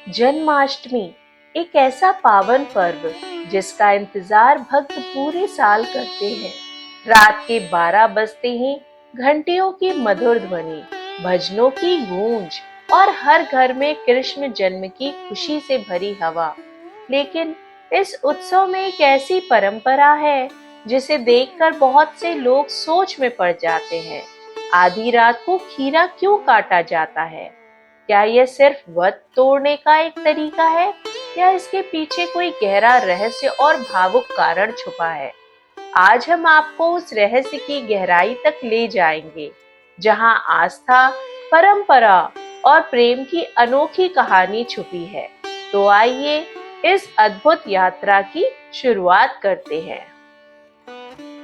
जन्माष्टमी एक ऐसा पावन पर्व जिसका इंतजार भक्त पूरे साल करते हैं। रात के 12 बजते ही घंटियों की मधुर ध्वनि, भजनों की गूंज और हर घर में कृष्ण जन्म की खुशी से भरी हवा। लेकिन इस उत्सव में एक ऐसी परंपरा है जिसे देखकर बहुत से लोग सोच में पड़ जाते हैं। आधी रात को खीरा क्यों काटा जाता है? क्या यह सिर्फ व्रत तोड़ने का एक तरीका है या इसके पीछे कोई गहरा रहस्य और भावुक कारण छुपा है? आज हम आपको उस रहस्य की गहराई तक ले जाएंगे, जहां आस्था, परंपरा और प्रेम की अनोखी कहानी छुपी है। तो आइए इस अद्भुत यात्रा की शुरुआत करते हैं।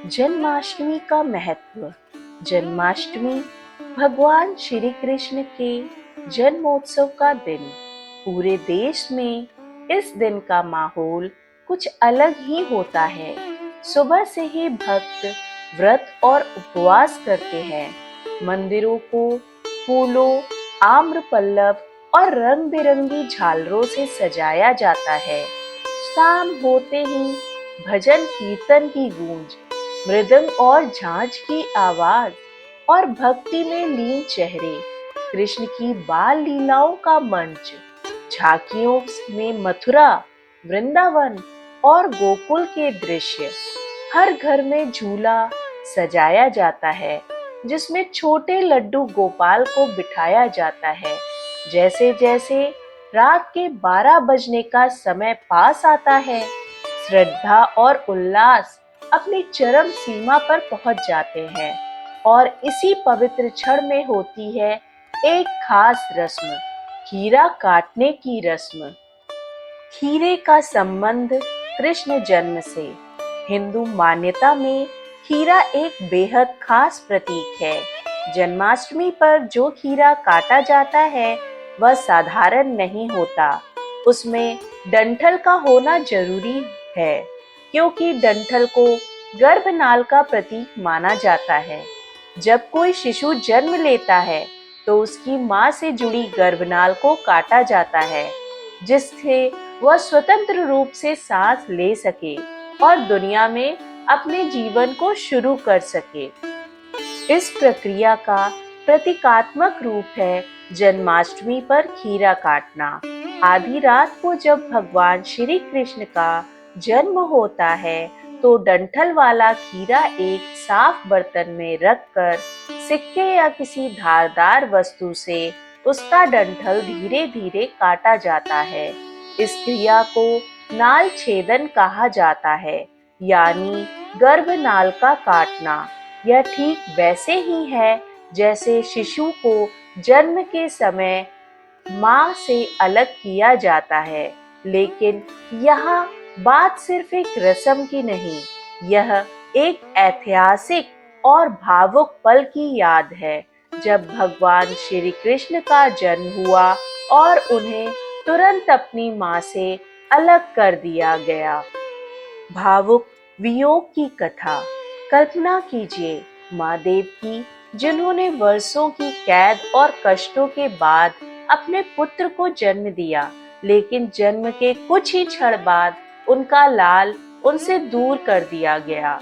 जन्माष्टमी का महत्व। जन्माष्टमी भगवान श्री कृष्ण के जन्मोत्सव का दिन। पूरे देश में इस दिन का माहौल कुछ अलग ही होता है। सुबह से ही भक्त व्रत और उपवास करते हैं। मंदिरों को फूलों, आम्र पल्लव और रंग बिरंगी झालरों से सजाया जाता है। शाम होते ही भजन कीर्तन की गूंज, मृदंग और झांझ की आवाज और भक्ति में लीन चेहरे, कृष्ण की बाल लीलाओं का मंच, झांकियों में मथुरा, वृंदावन और गोकुल के दृश्य। हर घर में झूला सजाया जाता है जिसमें छोटे लड्डू गोपाल को बिठाया जाता है। जैसे जैसे रात के 12 बजने का समय पास आता है, श्रद्धा और उल्लास अपनी चरम सीमा पर पहुंच जाते हैं। और इसी पवित्र क्षण में होती है एक खास रस्म, खीरा काटने की रस्म। खीरे का संबंध कृष्ण जन्म से। हिंदू मान्यता में खीरा एक बेहद खास प्रतीक है। जन्माष्टमी पर जो खीरा काटा जाता है वह साधारण नहीं होता। उसमें डंठल का होना जरूरी है, क्योंकि डंठल को गर्भनाल का प्रतीक माना जाता है। जब कोई शिशु जन्म लेता है तो उसकी मां से जुड़ी गर्भनाल को काटा जाता है, जिससे वह स्वतंत्र रूप से सांस ले सके और दुनिया में अपने जीवन को शुरू कर सके। इस प्रक्रिया का प्रतीकात्मक रूप है जन्माष्टमी पर खीरा काटना। आधी रात को जब भगवान श्री कृष्ण का जन्म होता है तो डंठल वाला खीरा एक साफ बर्तन में रखकर सिक्के या किसी धारदार वस्तु से उसका डंठल धीरे धीरे काटा जाता है। इस क्रिया को नाल छेदन कहा जाता है, यानी गर्भनाल का काटना। यह ठीक वैसे ही है जैसे शिशु को जन्म के समय मां से अलग किया जाता है। लेकिन यहाँ बात सिर्फ एक रस्म की नहीं, यह एक ऐतिहासिक और भावुक पल की याद है, जब भगवान श्री कृष्ण का जन्म हुआ और उन्हें तुरंत अपनी मां से अलग कर दिया गया। भावुक वियोग की कथा। कल्पना कीजिए माँ देवकी, जिन्होंने वर्षों की कैद और कष्टों के बाद अपने पुत्र को जन्म दिया, लेकिन जन्म के कुछ ही क्षण बाद उनका लाल उनसे दूर कर दिया गया।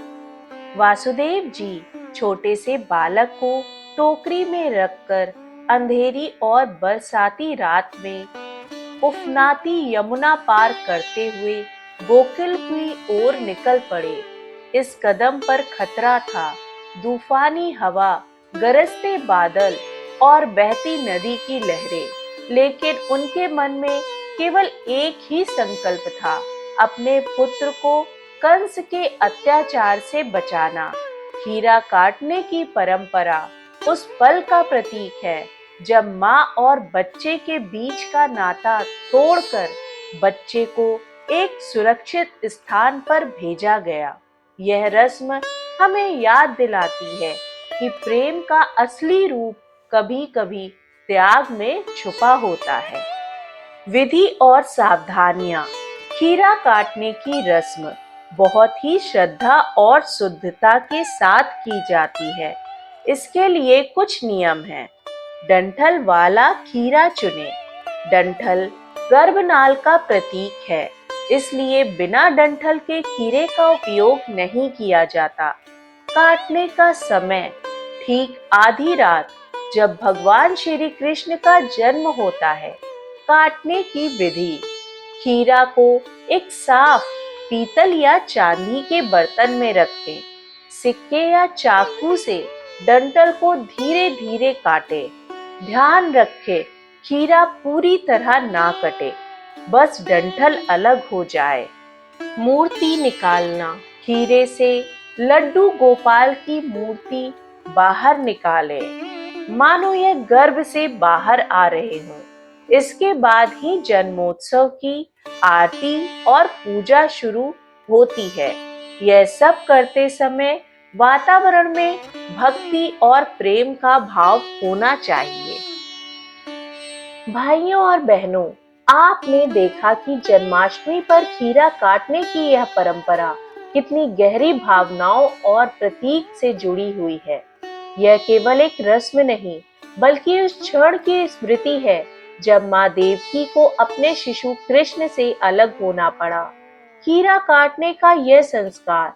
वासुदेव जी छोटे से बालक को टोकरी में रखकर अंधेरी और बरसाती रात में उफनाती यमुना पार करते हुए गोकुल की ओर निकल पड़े। इस कदम पर खतरा था, तूफानी हवा, गरजते बादल और बहती नदी की लहरें। लेकिन उनके मन में केवल एक ही संकल्प था, अपने पुत्र को कंस के अत्याचार से बचाना। खीरा काटने की परंपरा उस पल का प्रतीक है जब माँ और बच्चे के बीच का नाता तोड़कर बच्चे को एक सुरक्षित स्थान पर भेजा गया। यह रस्म हमें याद दिलाती है कि प्रेम का असली रूप कभी-कभी त्याग में छुपा होता है। विधि और सावधानियां। खीरा काटने की रस्म बहुत ही श्रद्धा और शुद्धता के साथ की जाती है। इसके लिए कुछ नियम हैं। डंठल वाला खीरा चुनें। डंठल गर्भनाल का प्रतीक है, इसलिए बिना डंठल के खीरे का उपयोग नहीं किया जाता। काटने का समय ठीक आधी रात, जब भगवान श्री कृष्ण का जन्म होता है। काटने की विधि: खीरा को एक साफ पीतल या चांदी के बर्तन में रखें। सिक्के या चाकू से डंठल को धीरे धीरे काटें। ध्यान रखें, खीरा पूरी तरह ना कटे, बस डंठल अलग हो जाए। मूर्ति निकालना: खीरे से लड्डू गोपाल की मूर्ति बाहर निकालें, मानो यह गर्भ से बाहर आ रहे हों। इसके बाद ही जन्मोत्सव की आरती और पूजा शुरू होती है। यह सब करते समय वातावरण में भक्ति और प्रेम का भाव होना चाहिए। भाइयों और बहनों, आपने देखा कि जन्माष्टमी पर खीरा काटने की यह परंपरा कितनी गहरी भावनाओं और प्रतीक से जुड़ी हुई है। यह केवल एक रस्म नहीं, बल्कि उस क्षण की स्मृति है जब माँ देवकी को अपने शिशु कृष्ण से अलग होना पड़ा। खीरा काटने का यह संस्कार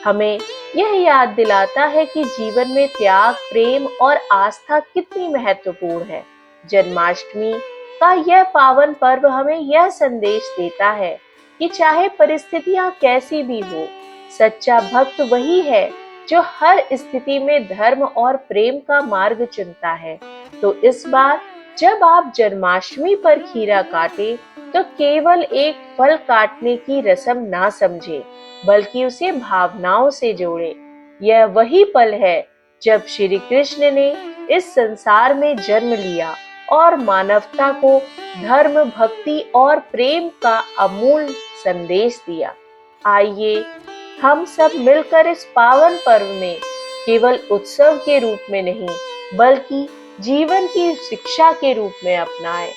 हमें यह याद दिलाता है कि जीवन में त्याग, प्रेम और आस्था कितनी महत्वपूर्ण है। जन्माष्टमी का यह पावन पर्व हमें यह संदेश देता है कि चाहे परिस्थितियां कैसी भी हो, सच्चा भक्त वही है जो हर स्थिति में धर्म और प्रेम का मार्ग चुनता है। तो इस बार जब आप जन्माष्टमी पर खीरा काटें, तो केवल एक फल काटने की रस्म ना समझे, बल्कि उसे भावनाओं से जोड़े। यह वही पल है जब श्री कृष्ण ने इस संसार में जन्म लिया और मानवता को धर्म, भक्ति और प्रेम का अमूल्य संदेश दिया। आइए हम सब मिलकर इस पावन पर्व में केवल उत्सव के रूप में नहीं, बल्कि जीवन की शिक्षा के रूप में अपनाएं।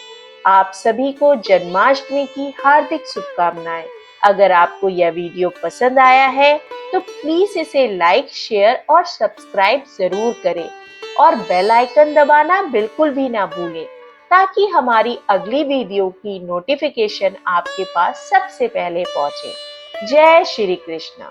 आप सभी को जन्माष्टमी की हार्दिक शुभकामनाएं। अगर आपको यह वीडियो पसंद आया है तो प्लीज इसे लाइक, शेयर और सब्सक्राइब जरूर करें और बेल आइकन दबाना बिल्कुल भी ना भूलें, ताकि हमारी अगली वीडियो की नोटिफिकेशन आपके पास सबसे पहले पहुंचे। जय श्री कृष्ण।